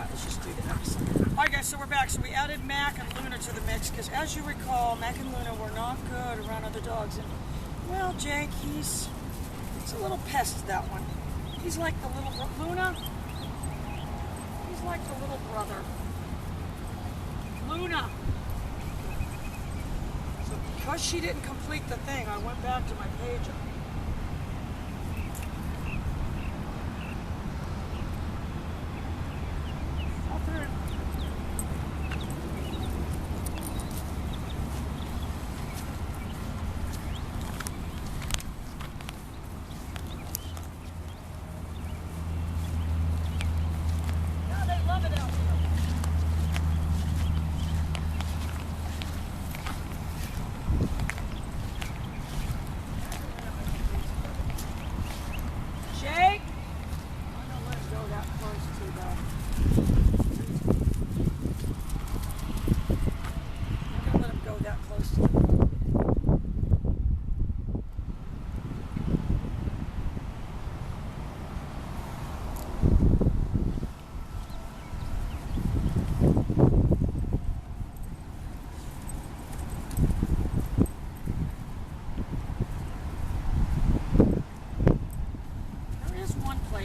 let's just do the next. Alright guys, so we're back. So we added Mack and Luna to the mix because as you recall, Mack and Luna were not good around other dogs. And well, Jake, he's a little pest, that one. He's like the little Luna. He's like the little brother. Luna. So because she didn't complete the thing, I went back to my page.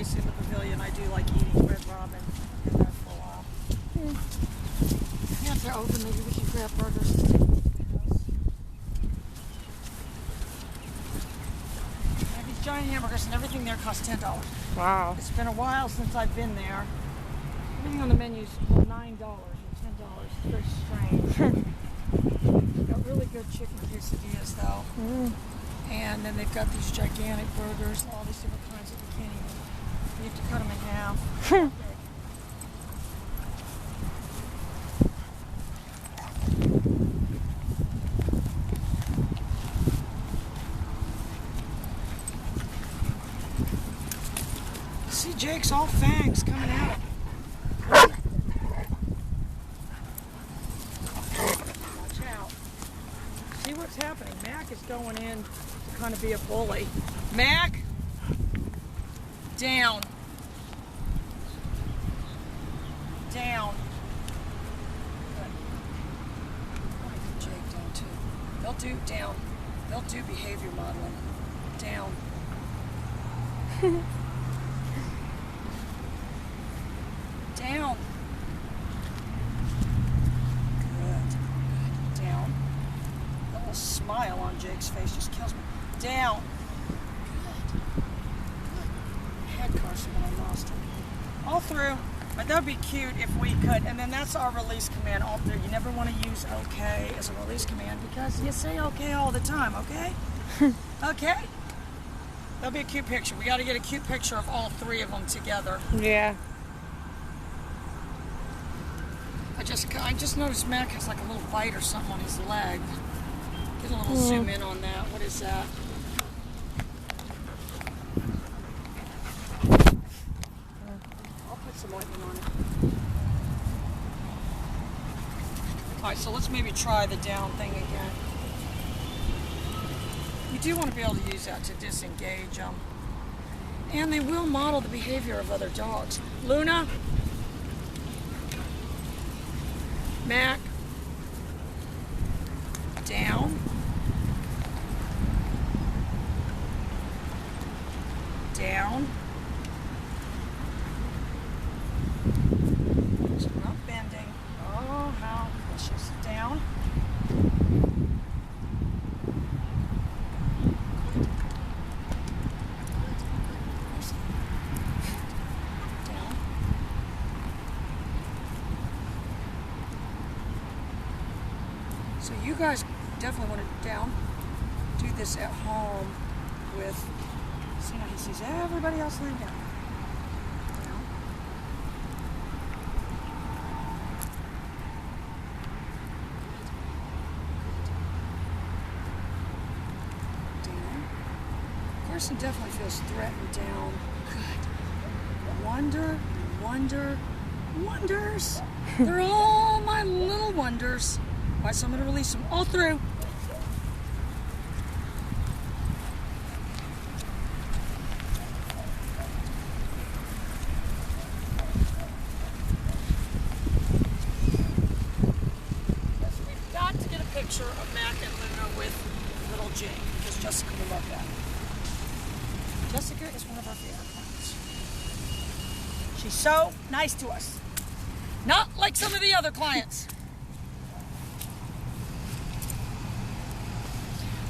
In the pavilion, I do like eating red robin. Been there for a while. Yeah, if they're open, maybe we can grab burgers. And these giant hamburgers and everything there costs $10. Wow. It's been a while since I've been there. Everything on the menu is $9 or $10. It's very strange. They've got really good chicken quesadillas though. And then they've got these gigantic burgers, all these different kinds that we can't even. You have to cut them in half. See, Jake's all fangs coming at him. Watch out. See what's happening. Mack is going in to kind of be a bully. Mack! Down. Down. Good. Jake down too. They'll do down. They'll do behavior modeling. Down. Down. Good. Down. The little smile on Jake's face just kills me. Down. Carson, but I lost him. All through. But that would be cute if we could. And then that's our release command, all through. You never want to use okay as a release command because you say okay all the time, okay? Okay? That'll be a cute picture. We got to get a cute picture of all three of them together. Yeah. I just noticed Mack has like a little bite or something on his leg. Get a little zoom in on that. What is that? Some ointment on it. Alright, so let's maybe try the down thing again. You do want to be able to use that to disengage them. And they will model the behavior of other dogs. Luna. Mack. Down. Down. Down. Down. So you guys definitely want to do this at home with, see how he sees everybody else laying down. Carson definitely feels threatened down. Good. Wonders. They're all my little wonders. All right, so I'm going to release them all through. picture of Mack and Luna with little Jake, because Jessica will love that. Jessica is one of our favorite clients. She's so nice to us. Not like some of the other clients.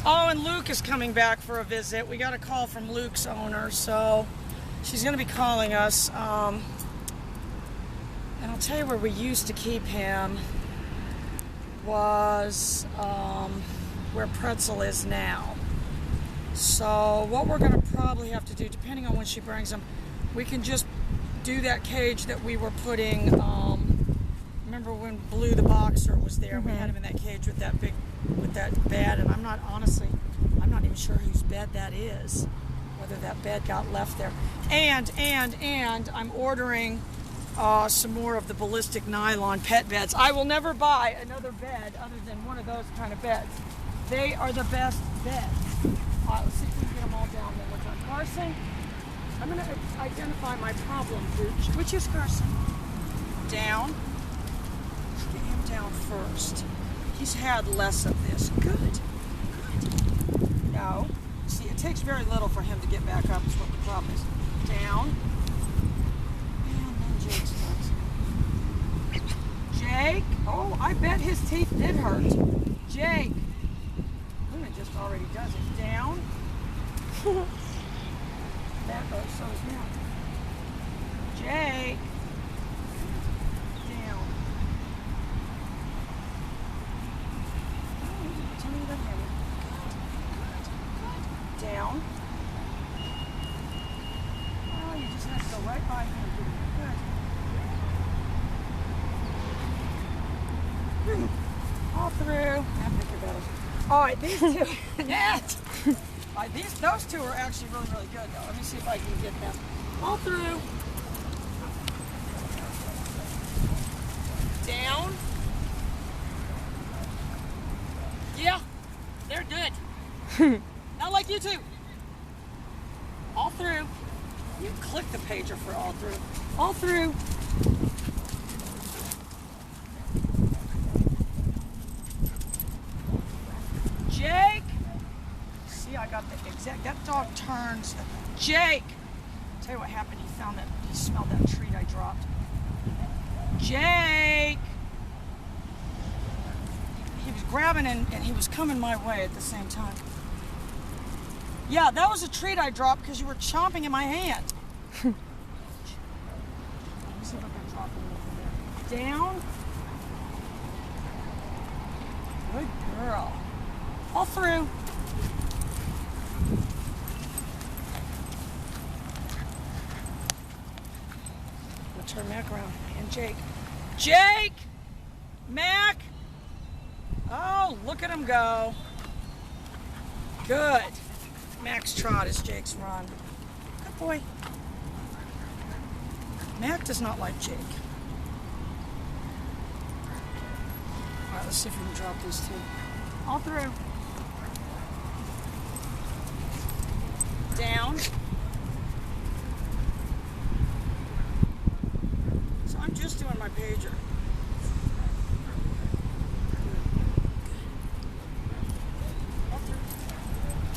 Oh, and Luke is coming back for a visit. We got a call from Luke's owner, so she's going to be calling us. And I'll tell you where we used to keep him was where Pretzel is now. So what we're going to probably have to do, depending on when she brings him, we can just do that cage that we were putting. Remember when Blue the boxer was there? We had him in that cage with that bed, and I'm not even sure whose bed that is, whether that bed got left there. And I'm ordering some more of the ballistic nylon pet beds. I will never buy another bed other than one of those kind of beds. They are the best beds. All right, let's see if we can get them all down one more time. Carson, I'm going to identify my problem pooch. Which is Carson? Down. Get him down first. He's had less of this. Good. No. See, it takes very little for him to get back up is what the problem is. Down. And then Jake's next. Jake. Oh, I bet his teeth did hurt. Jake. Luna just already does it. Down. That hurts, so is now. Jake. Down. Down. Oh, you just have to go right by him. Good. All through. I think you're better. All right, these two. Net. All right, those two are actually really, really good, though. Let me see if I can get them all through. Down. Yeah, they're good. Not like you two. All through. You click the pager for all through. All through. Jake. See, I got the exact. That dog turns. Jake. I'll tell you what happened. He smelled that treat I dropped. Jake. He was grabbing and he was coming my way at the same time. Yeah, that was a treat I dropped because you were chomping in my hand. Let me see if I can drop him from there. Down. Good girl. All through. I'm going to turn Mack around. And Jake. Jake! Mack! Oh, look at him go. Good. Mack's trot is Jake's run. Good boy. Mack does not like Jake. All right, let's see if we can drop these two. All through. Down. So I'm just doing my pager.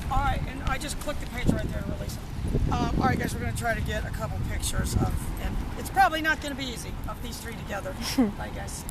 All right, and I just clicked the page right there to release it. All right, guys, we're going to try to get a couple pictures of, and it's probably not going to be easy, of these three together. Bye, guys.